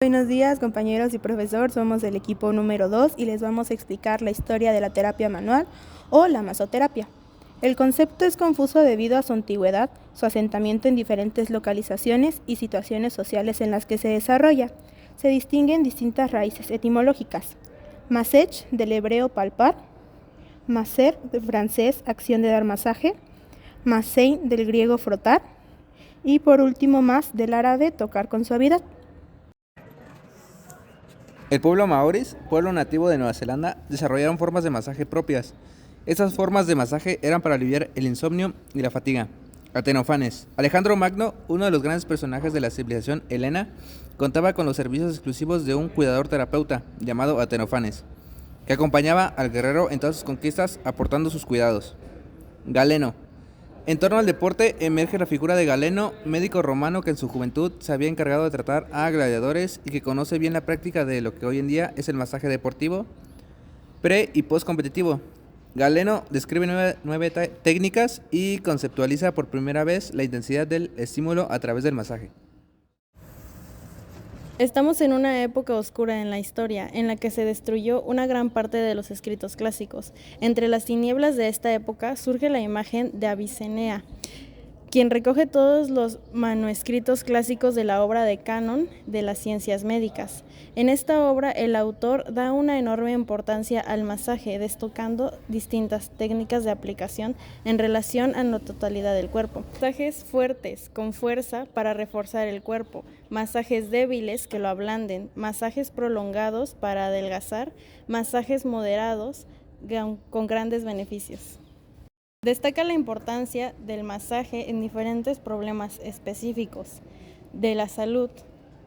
Buenos días, compañeros y profesor, somos el equipo número 2 y les vamos a explicar la historia de la terapia manual o la masoterapia. El concepto es confuso debido a su antigüedad, su asentamiento en diferentes localizaciones y situaciones sociales en las que se desarrolla. Se distinguen distintas raíces etimológicas. Masech, del hebreo palpar; maser, del francés acción de dar masaje; masein, del griego frotar; y por último mas, del árabe tocar con suavidad. El pueblo maoris, pueblo nativo de Nueva Zelanda, desarrollaron formas de masaje propias. Estas formas de masaje eran para aliviar el insomnio y la fatiga. Atenofanes. Alejandro Magno, uno de los grandes personajes de la civilización helena, contaba con los servicios exclusivos de un cuidador terapeuta llamado Atenofanes, que acompañaba al guerrero en todas sus conquistas aportando sus cuidados. Galeno. En torno al deporte emerge la figura de Galeno, médico romano que en su juventud se había encargado de tratar a gladiadores y que conoce bien la práctica de lo que hoy en día es el masaje deportivo, pre y post competitivo. Galeno describe nueve técnicas y conceptualiza por primera vez la intensidad del estímulo a través del masaje. Estamos en una época oscura en la historia, en la que se destruyó una gran parte de los escritos clásicos. Entre las tinieblas de esta época surge la imagen de Avicenna, quien recoge todos los manuscritos clásicos de la obra de canon de las ciencias médicas. En esta obra, el autor da una enorme importancia al masaje, destacando distintas técnicas de aplicación en relación a la totalidad del cuerpo. Masajes fuertes, con fuerza, para reforzar el cuerpo; masajes débiles, que lo ablanden; masajes prolongados, para adelgazar; masajes moderados, con grandes beneficios. Destaca la importancia del masaje en diferentes problemas específicos de la salud,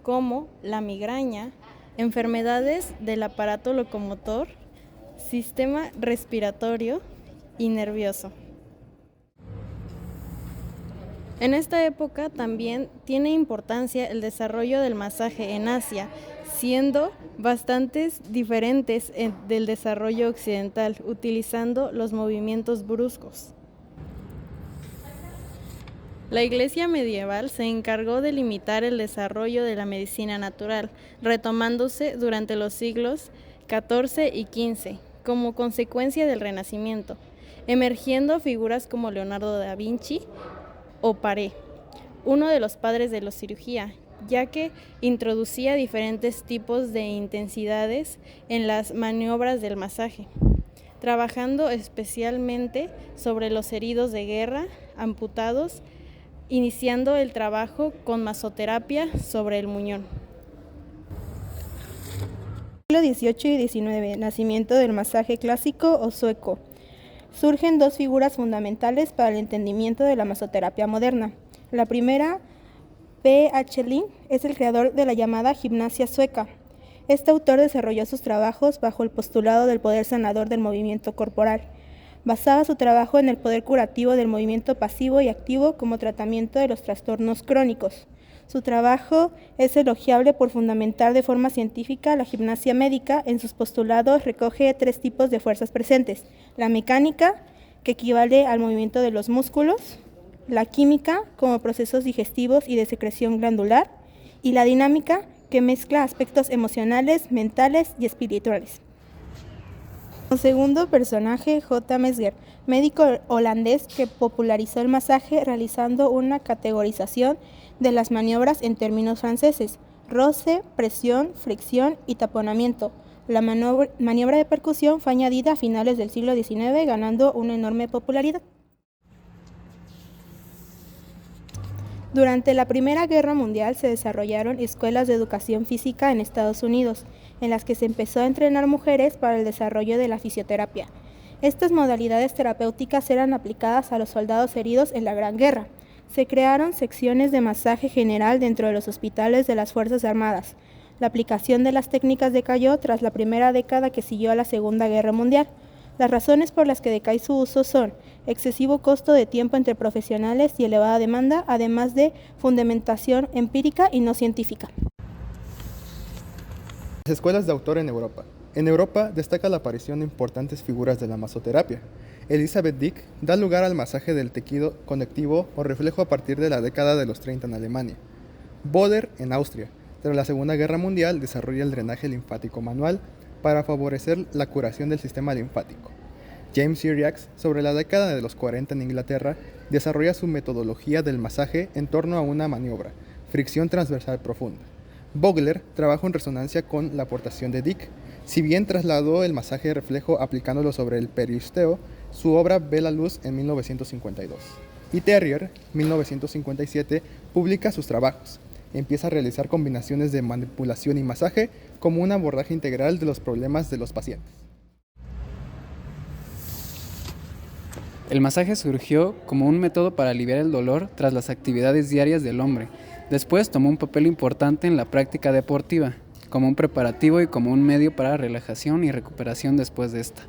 como la migraña, enfermedades del aparato locomotor, sistema respiratorio y nervioso. En esta época también tiene importancia el desarrollo del masaje en Asia, siendo bastante diferentes del desarrollo occidental, utilizando los movimientos bruscos. La Iglesia medieval se encargó de limitar el desarrollo de la medicina natural, retomándose durante los siglos XIV y XV, como consecuencia del Renacimiento, emergiendo figuras como Leonardo da Vinci o Paré, uno de los padres de la cirugía, ya que introducía diferentes tipos de intensidades en las maniobras del masaje, trabajando especialmente sobre los heridos de guerra, amputados, iniciando el trabajo con masoterapia sobre el muñón. Siglo XVIII y XIX, nacimiento del masaje clásico o sueco. Surgen dos figuras fundamentales para el entendimiento de la masoterapia moderna. La primera, P.H. Ling, es el creador de la llamada gimnasia sueca. Este autor desarrolló sus trabajos bajo el postulado del poder sanador del movimiento corporal. Basaba su trabajo en el poder curativo del movimiento pasivo y activo como tratamiento de los trastornos crónicos. Su trabajo es elogiable por fundamentar de forma científica la gimnasia médica. En sus postulados recoge tres tipos de fuerzas presentes: la mecánica, que equivale al movimiento de los músculos; la química, como procesos digestivos y de secreción glandular; y la dinámica, que mezcla aspectos emocionales, mentales y espirituales. Como segundo personaje, J. Mesger, médico holandés que popularizó el masaje realizando una categorización de las maniobras en términos franceses: roce, presión, fricción y taponamiento. La maniobra de percusión fue añadida a finales del siglo XIX, ganando una enorme popularidad. Durante la Primera Guerra Mundial se desarrollaron escuelas de educación física en Estados Unidos, en las que se empezó a entrenar mujeres para el desarrollo de la fisioterapia. Estas modalidades terapéuticas eran aplicadas a los soldados heridos en la Gran Guerra. Se crearon secciones de masaje general dentro de los hospitales de las Fuerzas Armadas. La aplicación de las técnicas decayó tras la primera década que siguió a la Segunda Guerra Mundial. Las razones por las que decae su uso son excesivo costo de tiempo entre profesionales y elevada demanda, además de fundamentación empírica y no científica. Las escuelas de autor en Europa. En Europa destaca la aparición de importantes figuras de la masoterapia. Elizabeth Dick da lugar al masaje del tejido conectivo o reflejo a partir de la década de los 30 en Alemania. Boder en Austria Tras la Segunda Guerra Mundial desarrolla el drenaje linfático manual para favorecer la curación del sistema linfático. James Syriax, sobre la década de los 40 en Inglaterra, desarrolla su metodología del masaje en torno a una maniobra, fricción transversal profunda. Vogler trabajó en resonancia con la aportación de Dick. Si bien trasladó el masaje reflejo aplicándolo sobre el periosteo, su obra ve la luz en 1952. Y Terrier, 1957, publica sus trabajos. Empieza a realizar combinaciones de manipulación y masaje como un abordaje integral de los problemas de los pacientes. El masaje surgió como un método para aliviar el dolor tras las actividades diarias del hombre. Después tomó un papel importante en la práctica deportiva, como un preparativo y como un medio para relajación y recuperación después de esta.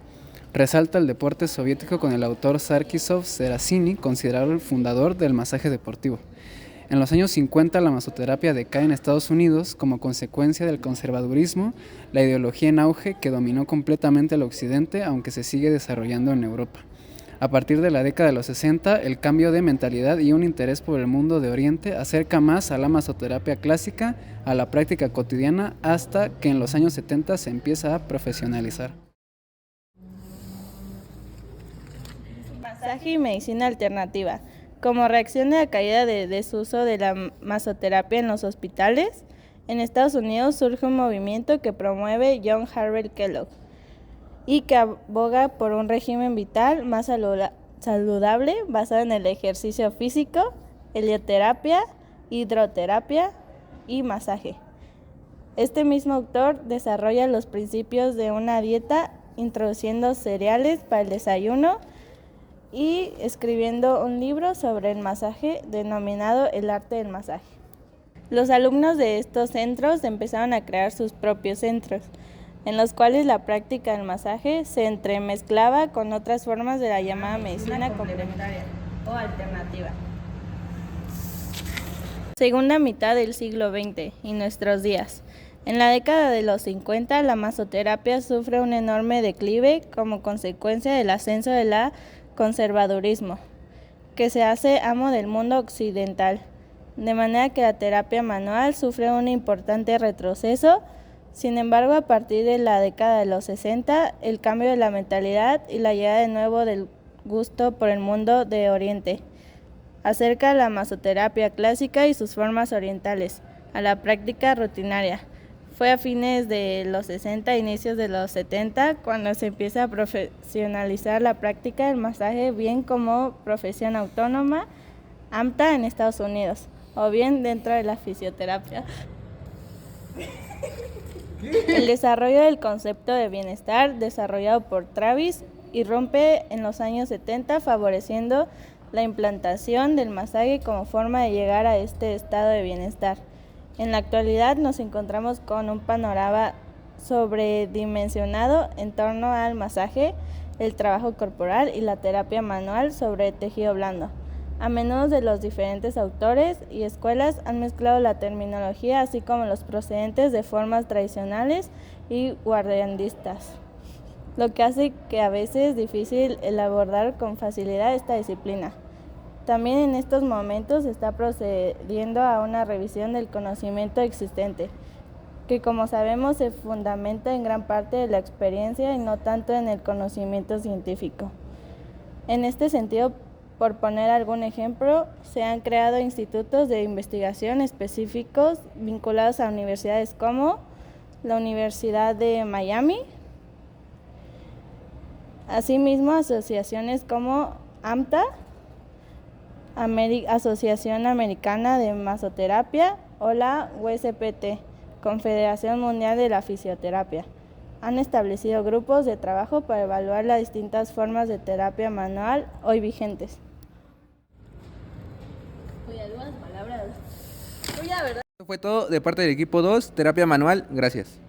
Resalta el deporte soviético con el autor Sarkisov Serasini, considerado el fundador del masaje deportivo. En los años 50 la masoterapia decae en Estados Unidos como consecuencia del conservadurismo, la ideología en auge que dominó completamente el occidente, aunque se sigue desarrollando en Europa. A partir de la década de los 60, el cambio de mentalidad y un interés por el mundo de Oriente acerca más a la masoterapia clásica, a la práctica cotidiana, hasta que en los años 70 se empieza a profesionalizar. Masaje y medicina alternativa. Como reacción de la caída de desuso de la masoterapia en los hospitales, en Estados Unidos surge un movimiento que promueve John Harvey Kellogg y que aboga por un régimen vital más saludable basado en el ejercicio físico, helioterapia, hidroterapia y masaje. Este mismo autor desarrolla los principios de una dieta introduciendo cereales para el desayuno y escribiendo un libro sobre el masaje denominado El arte del masaje. Los alumnos de estos centros empezaron a crear sus propios centros, en los cuales la práctica del masaje se entremezclaba con otras formas de la llamada medicina complementaria o alternativa. Segunda mitad del siglo XX y nuestros días. En la década de los 50, la masoterapia sufre un enorme declive como consecuencia del ascenso del conservadurismo, que se hace amo del mundo occidental, de manera que la terapia manual sufre un importante retroceso. Sin embargo, a partir de la década de los 60, el cambio de la mentalidad y la llegada de nuevo del gusto por el mundo de Oriente acerca la masoterapia clásica y sus formas orientales a la práctica rutinaria. Fue a fines de los 60 e inicios de los 70 cuando se empieza a profesionalizar la práctica del masaje bien como profesión autónoma, AMTA en Estados Unidos, o bien dentro de la fisioterapia. El desarrollo del concepto de bienestar desarrollado por Travis irrumpe en los años 70 favoreciendo la implantación del masaje como forma de llegar a este estado de bienestar. En la actualidad nos encontramos con un panorama sobredimensionado en torno al masaje, el trabajo corporal y la terapia manual sobre tejido blando. A menudo de los diferentes autores y escuelas han mezclado la terminología así como los procedentes de formas tradicionales y guardianistas, lo que hace que a veces es difícil el abordar con facilidad esta disciplina. También en estos momentos se está procediendo a una revisión del conocimiento existente, que como sabemos se fundamenta en gran parte de la experiencia y no tanto en el conocimiento científico. En este sentido, por poner algún ejemplo, se han creado institutos de investigación específicos vinculados a universidades como la Universidad de Miami, asimismo asociaciones como AMTA, Asociación Americana de Masoterapia, o la USPT, Confederación Mundial de la Fisioterapia. Han establecido grupos de trabajo para evaluar las distintas formas de terapia manual hoy vigentes. Eso fue todo de parte del equipo 2, Terapia Manual. Gracias.